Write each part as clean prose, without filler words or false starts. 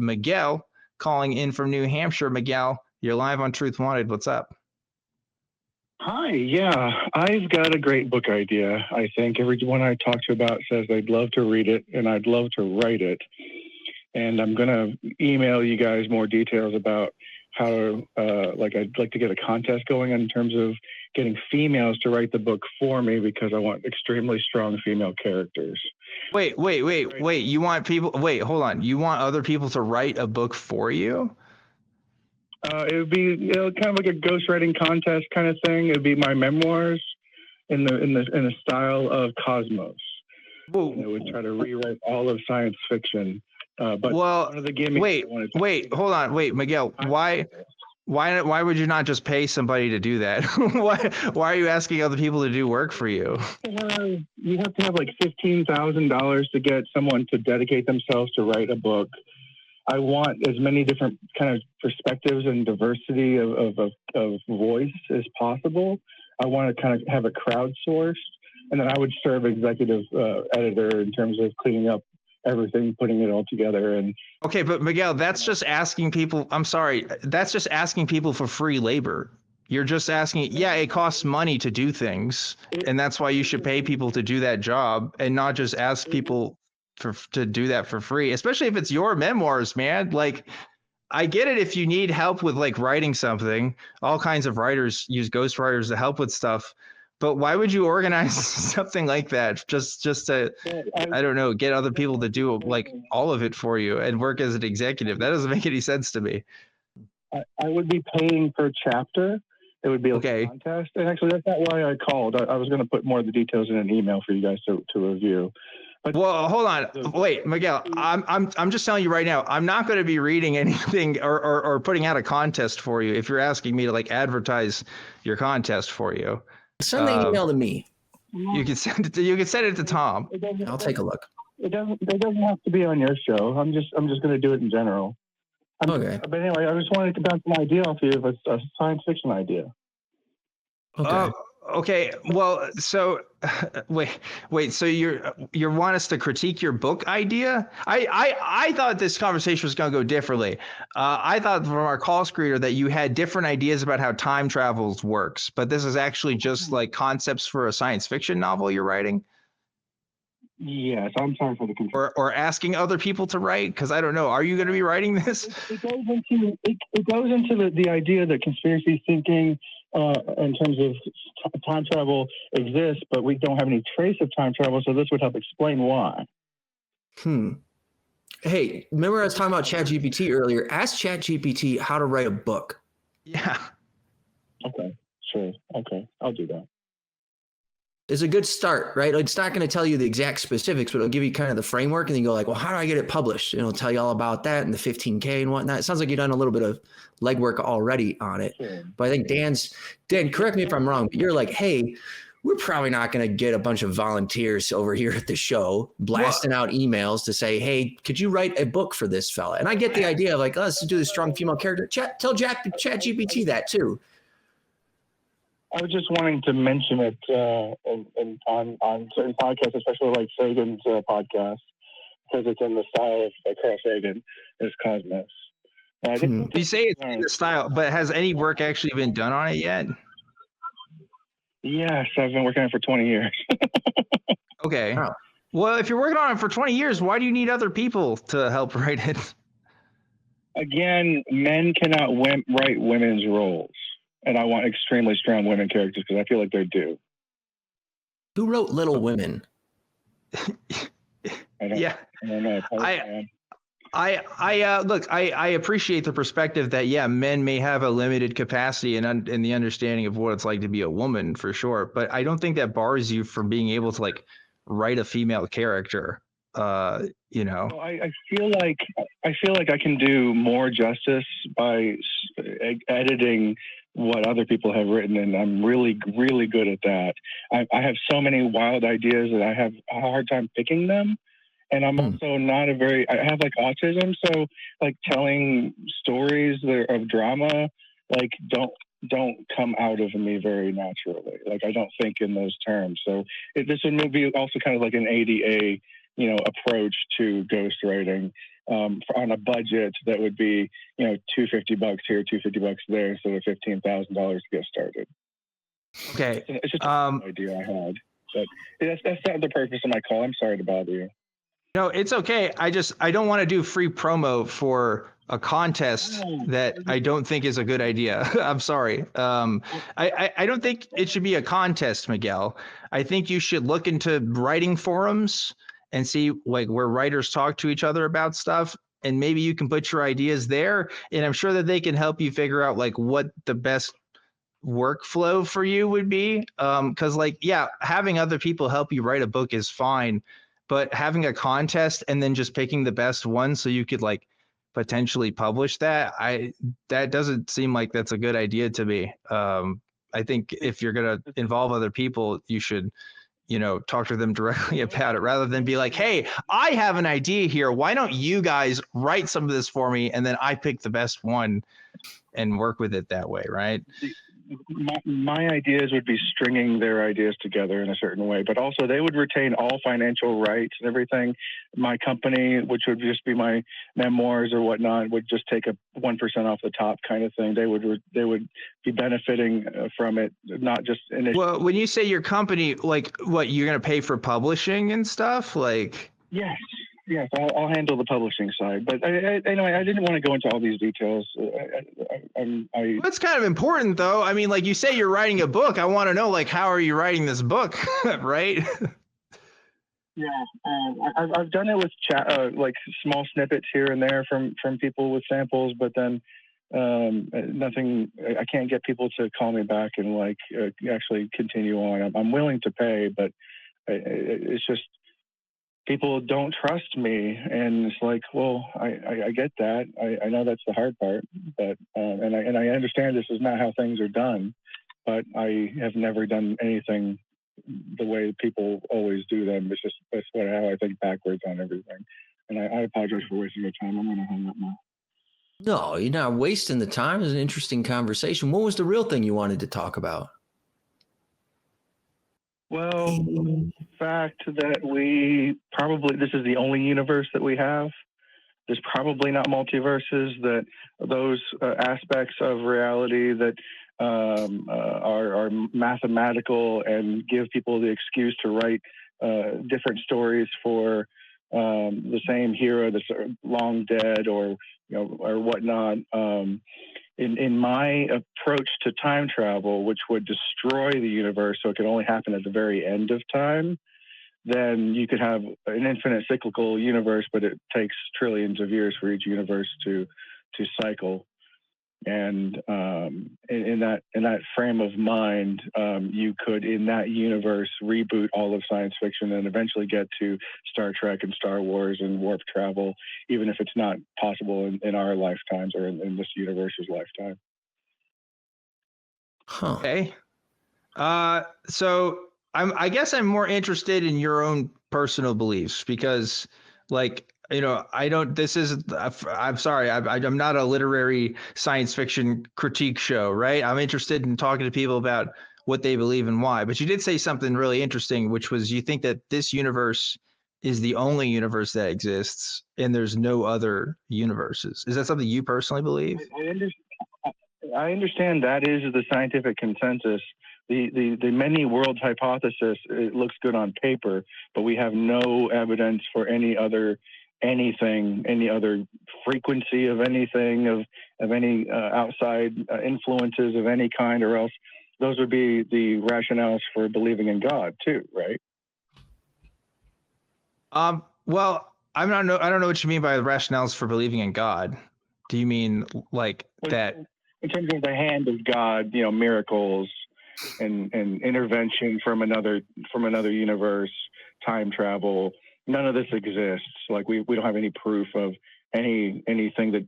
Miguel calling in from New Hampshire. Miguel, you're live on Truth Wanted. What's up? Hi, yeah, I've got a great book idea. I think everyone I talk to about says they'd love to read it and I'd love to write it. And I'm going to email you guys more details about how, I'd like to get a contest going in terms of getting females to write the book for me because I want extremely strong female characters. Wait. You want people, hold on. You want other people to write a book for you? It would be kind of like a ghostwriting contest kind of thing. It would be my memoirs in the style of Cosmos. Whoa. And it would try to rewrite all of science fiction. But one of the gimmicks hold on. Wait, Miguel, why would you not just pay somebody to do that? why are you asking other people to do work for you? You have to have like $15,000 to get someone to dedicate themselves to write a book. I want as many different kind of perspectives and diversity of voice as possible. I want to kind of have it crowdsourced, and then I would serve executive editor in terms of cleaning up everything, putting it all together. And okay, but Miguel, that's just asking people. I'm sorry, that's just asking people for free labor. You're just asking. Yeah, it costs money to do things, and that's why you should pay people to do that job, and not just ask people to do that for free, especially if it's your memoirs, man. Like, I get it if you need help with like writing something. All kinds of writers use ghostwriters to help with stuff, but why would you organize something like that just to, I don't know, get other people to do like all of it for you and work as an executive? That doesn't make any sense to me. I would be paying per chapter. It would be like a contest. And actually, that's not why I called. I was going to put more of the details in an email for you guys to review. But well, hold on. Wait, Miguel, I'm just telling you right now, I'm not going to be reading anything or putting out a contest for you if you're asking me to like advertise your contest for you. Send the email to me. You can send it to Tom. I'll take a look. It doesn't have to be on your show. I'm just going to do it in general. Okay. But anyway, I just wanted to bounce an idea off you of a science fiction idea. Okay. Okay. Well, so wait. So you want us to critique your book idea? I thought this conversation was going to go differently. I thought from our call screener that you had different ideas about how time travel works, but this is actually just like concepts for a science fiction novel you're writing. Yes, I'm sorry for the confusion. Or asking other people to write, because I don't know. Are you going to be writing this? It goes into the idea that conspiracy thinking in terms of time travel exists, but we don't have any trace of time travel, so this would help explain why. Hey, remember I was talking about ChatGPT earlier? Ask ChatGPT how to write a book. Yeah. Okay, sure. Okay, I'll do that. It's a good start, right? Like, it's not going to tell you the exact specifics, but it'll give you kind of the framework, and then you go like, well, how do I get it published? And it'll tell you all about that and the 15K and whatnot. It sounds like you've done a little bit of legwork already on it. Sure. But I think Dan, correct me if I'm wrong, but you're like, hey, we're probably not going to get a bunch of volunteers over here at the show blasting out emails to say, hey, could you write a book for this fella? And I get the idea of like, let's do the strong female character. Tell ChatGPT that too. I was just wanting to mention it on certain podcasts, especially like Sagan's podcast, because it's in the style of Carl Sagan, is Cosmos. You say it's in the style, but has any work actually been done on it yet? Yes, I've been working on it for 20 years. Okay. Wow. Well, if you're working on it for 20 years, why do you need other people to help write it? Again, men cannot write women's roles. And I want extremely strong women characters because I feel like they're due. Who wrote Little Women? I don't know. I appreciate the perspective that, yeah, men may have a limited capacity and the understanding of what it's like to be a woman for sure. But I don't think that bars you from being able to like write a female character. You know, well, I feel like I can do more justice by editing what other people have written, and I'm really, really good at that. I have so many wild ideas that I have a hard time picking them, and I'm also not I have like autism, so like telling stories of drama like don't come out of me very naturally. Like I don't think in those terms. So this would be also kind of like an ADA, approach to ghostwriting. on a budget that would be, $250 here, $250 there, instead of $15,000 to get started. Okay. It's just an idea I had, but that's not the purpose of my call. I'm sorry to bother you. No, it's okay. I don't want to do free promo for a contest that I don't think is a good idea. I'm sorry. I don't think it should be a contest, Miguel. I think you should look into writing forums and see like where writers talk to each other about stuff, and maybe you can put your ideas there, and I'm sure that they can help you figure out like what the best workflow for you would be. Because having other people help you write a book is fine, but having a contest and then just picking the best one so you could like potentially publish that doesn't seem like that's a good idea to me. I think if you're going to involve other people, you should talk to them directly about it rather than be like, hey, I have an idea here, why don't you guys write some of this for me and then I pick the best one and work with it that way, right? My ideas would be stringing their ideas together in a certain way, but also they would retain all financial rights and everything. My company, which would just be my memoirs or whatnot, would just take a 1% off the top kind of thing. They would be benefiting from it, not just initially. Well, when you say your company, like what, you're going to pay for publishing and stuff, like? Yes, I'll handle the publishing side. But anyway, I didn't want to go into all these details. That's kind of important, though. I mean, like you say, you're writing a book. I want to know, like, how are you writing this book, right? Yeah, I've done it with like small snippets here and there from people with samples, but then nothing. I can't get people to call me back and like actually continue on. I'm willing to pay, but it's just. People don't trust me, and it's like, well, I get that. I know that's the hard part, but and I understand this is not how things are done, but I have never done anything the way people always do them. It's just that's how I think backwards on everything, and I apologize for wasting your time. I'm going to hang up now. No, you're not wasting the time. It's an interesting conversation. What was the real thing you wanted to talk about? Well, the fact that this is the only universe that we have. There's probably not multiverses, that those aspects of reality that are mathematical and give people the excuse to write different stories for the same hero that's long dead or whatnot. In my approach to time travel, which would destroy the universe, so it could only happen at the very end of time, then you could have an infinite cyclical universe, but it takes trillions of years for each universe to cycle. And in that frame of mind, you could, in that universe, reboot all of science fiction and eventually get to Star Trek and Star Wars and warp travel, even if it's not possible in our lifetimes or in this universe's lifetime. Huh. Okay. So I guess I'm more interested in your own personal beliefs because, like, I'm sorry, I'm not a literary science fiction critique show, right? I'm interested in talking to people about what they believe and why. But you did say something really interesting, which was you think that this universe is the only universe that exists and there's no other universes. Is that something you personally believe? I understand that is the scientific consensus. The many worlds hypothesis, it looks good on paper, but we have no evidence for any other frequency of anything, of any outside influences of any kind, or else those would be the rationales for believing in God too, right? Well, I don't know what you mean by the rationales for believing in God. Do you mean like that? In terms of the hand of God, miracles and intervention from another universe, time travel. None of this exists. Like we don't have any proof of anything that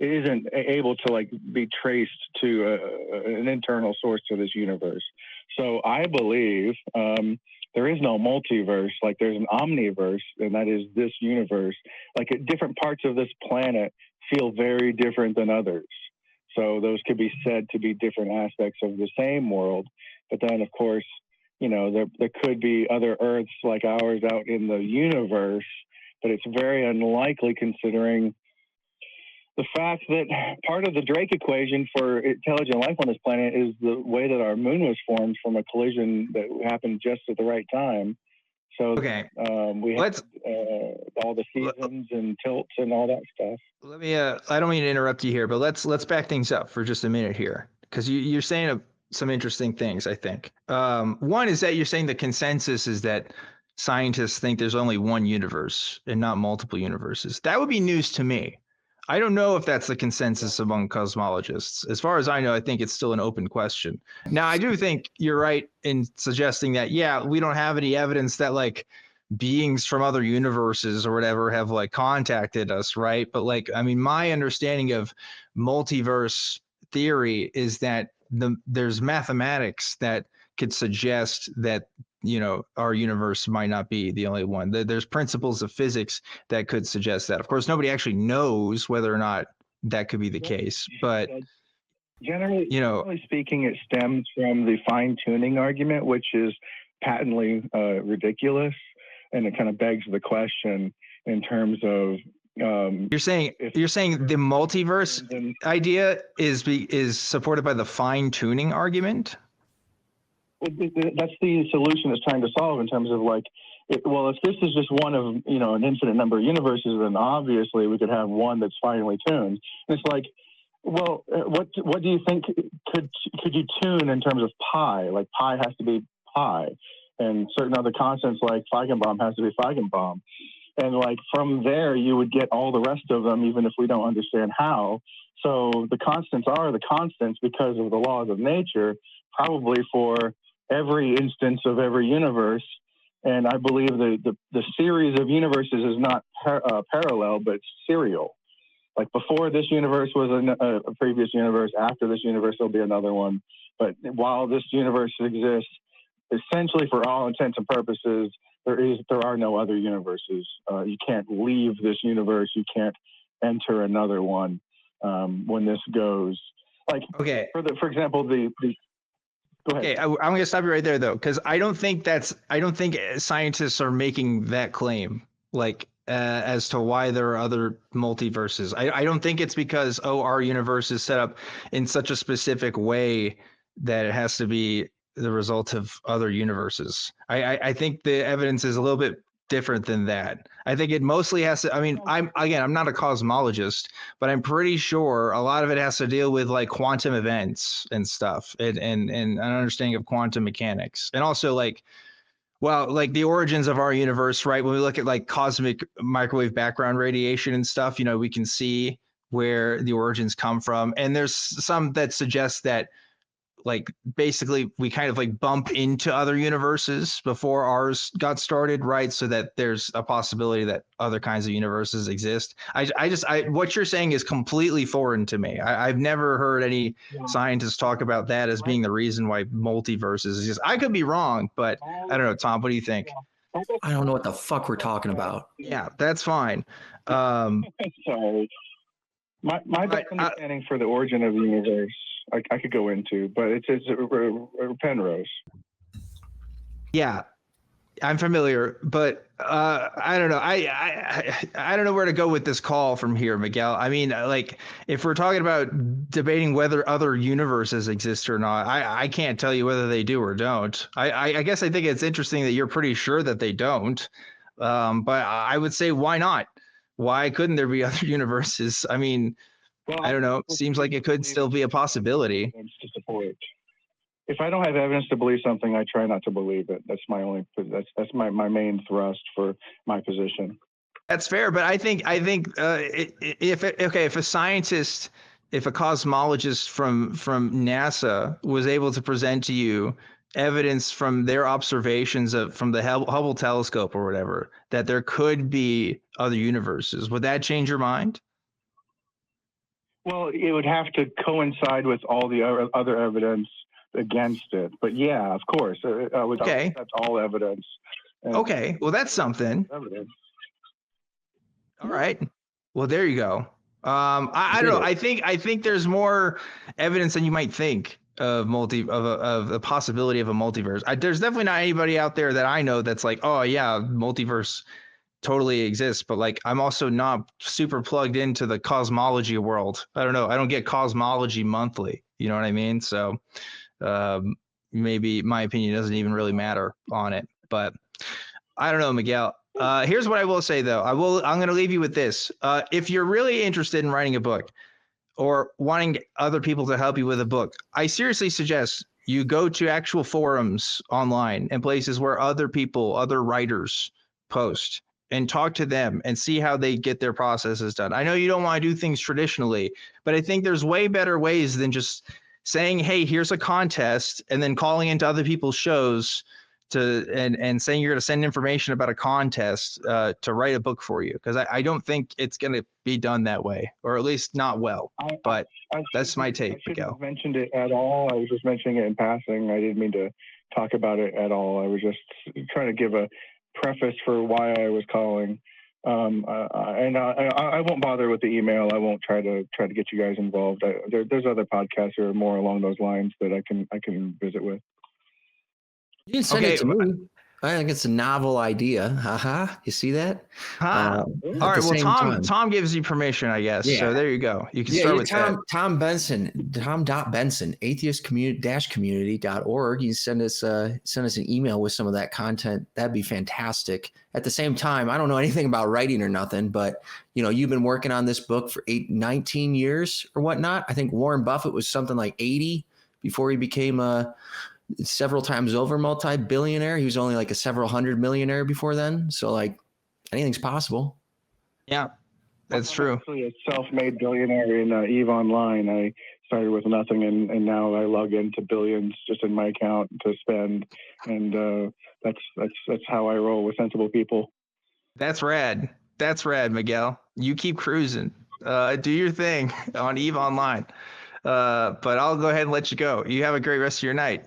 isn't able to like be traced to an internal source to this universe. So I believe there is no multiverse. Like there's an omniverse, and that is this universe. Like different parts of this planet feel very different than others. So those could be said to be different aspects of the same world. But then, of course, there could be other Earths like ours out in the universe but it's very unlikely considering the fact that part of the Drake equation for intelligent life on this planet is the way that our moon was formed from a collision that happened just at the right time. So Okay. We have all the seasons and tilts and all that stuff. Let me. I don't mean to interrupt you here, but let's back things up for just a minute here, because you're saying some interesting things. I think one is that you're saying the consensus is that scientists think there's only one universe and not multiple universes. That would be news to me. I don't know if that's the consensus among cosmologists. As far as I know, I think it's still an open question. Now, I do think you're right in suggesting that, yeah, we don't have any evidence that like beings from other universes or whatever have like contacted us, right? But like, I mean, my understanding of multiverse theory is that there's mathematics that could suggest that, you know, our universe might not be the only one. There's principles of physics that could suggest that. Of course, nobody actually knows whether or not that could be the case, but generally speaking, it stems from the fine-tuning argument, which is patently ridiculous, and it kind of begs the question in terms of you're saying the multiverse idea is supported by the fine-tuning argument. That's the solution it's trying to solve in terms of like, if this is just one of, you know, an infinite number of universes, then obviously we could have one that's finely tuned. And it's like, well, what do you think could you tune in terms of pi? Like pi has to be pi, and certain other constants like Feigenbaum has to be Feigenbaum. And like from there, you would get all the rest of them, even if we don't understand how. So the constants are the constants because of the laws of nature, probably for every instance of every universe. And I believe the series of universes is not parallel, but serial. Like before this universe was a previous universe, after this universe there'll be another one. But while this universe exists, essentially for all intents and purposes, there are no other universes. You can't leave this universe. You can't enter another one when this goes. Like, okay. For example, the Go ahead. Okay, I'm going to stop you right there, though, because I don't think scientists are making that claim, like as to why there are other multiverses. I don't think it's because, our universe is set up in such a specific way that it has to be the result of other universes. I think the evidence is a little bit different than that. I think it mostly has to, I mean, I'm not a cosmologist, but I'm pretty sure a lot of it has to deal with like quantum events and stuff and an understanding of quantum mechanics. And also like the origins of our universe, right? When we look at like cosmic microwave background radiation and stuff, you know, we can see where the origins come from. And there's some that suggest that like basically we kind of like bump into other universes before ours got started, right? So that there's a possibility that other kinds of universes exist. What you're saying is completely foreign to me. I've never heard any scientists talk about that as being the reason why multiverses exist. I could be wrong, but I don't know. Tom, what do you think? I don't know what the fuck we're talking about. Yeah, that's fine. Sorry. My best understanding for the origin of the universe, I could go into, but it's Penrose. Yeah, I'm familiar, but I don't know. I don't know where to go with this call from here, Miguel. I mean, like, if we're talking about debating whether other universes exist or not, I can't tell you whether they do or don't. I guess I think it's interesting that you're pretty sure that they don't. But I would say, why not? Why couldn't there be other universes? I mean, well, I don't know. Seems like it could still be a possibility. To support. If I don't have evidence to believe something, I try not to believe it. That's my only. That's my main thrust for my position. That's fair, but I think if a scientist, if a cosmologist from NASA was able to present to you evidence from their observations from the Hubble telescope or whatever that there could be other universes, would that change your mind? Well, it would have to coincide with all the other evidence against it. But yeah, of course, I would accept all evidence. Okay, well, that's something. Evidence. All right. Well, there you go. I don't know. I think there's more evidence than you might think of the possibility of a multiverse. There's definitely not anybody out there that I know that's like, oh yeah, multiverse totally exists, but like I'm also not super plugged into the cosmology world. I don't know. I don't get cosmology monthly. You know what I mean? So maybe my opinion doesn't even really matter on it. But I don't know, Miguel. Here's what I will say though. I'm going to leave you with this. If you're really interested in writing a book or wanting other people to help you with a book, I seriously suggest you go to actual forums online and places where other people, other writers post, and talk to them and see how they get their processes done. I know you don't want to do things traditionally, but I think there's way better ways than just saying, hey, here's a contest, and then calling into other people's shows and saying you're going to send information about a contest to write a book for you. Because I don't think it's going to be done that way, or at least not well. But that's my take, I shouldn't Miguel. have mentioned it at all. I was just mentioning it in passing. I didn't mean to talk about it at all. I was just trying to give a preface for why I was calling. I won't bother with the email. I won't try to get you guys involved. There's other podcasts that are more along those lines that I can visit with. You can send it to me. I think it's a novel idea. You see that? All right. Well, Tom gives you permission, I guess. Yeah. So there you go. You can start with that. Tom Benson, Tom.Benson, atheistcommunity-community.org. You can send us an email with some of that content. That'd be fantastic. At the same time, I don't know anything about writing or nothing, but you've been working on this book for 19 years or whatnot. I think Warren Buffett was something like 80 before he became several times over multi-billionaire. He was only like a several hundred millionaire before then. So like anything's possible. Yeah, that's true. I'm actually a self-made billionaire in EVE Online. I started with nothing and now I log into billions just in my account to spend. And that's how I roll with sensible people. That's rad. That's rad, Miguel. You keep cruising. Do your thing on EVE Online. But I'll go ahead and let you go. You have a great rest of your night.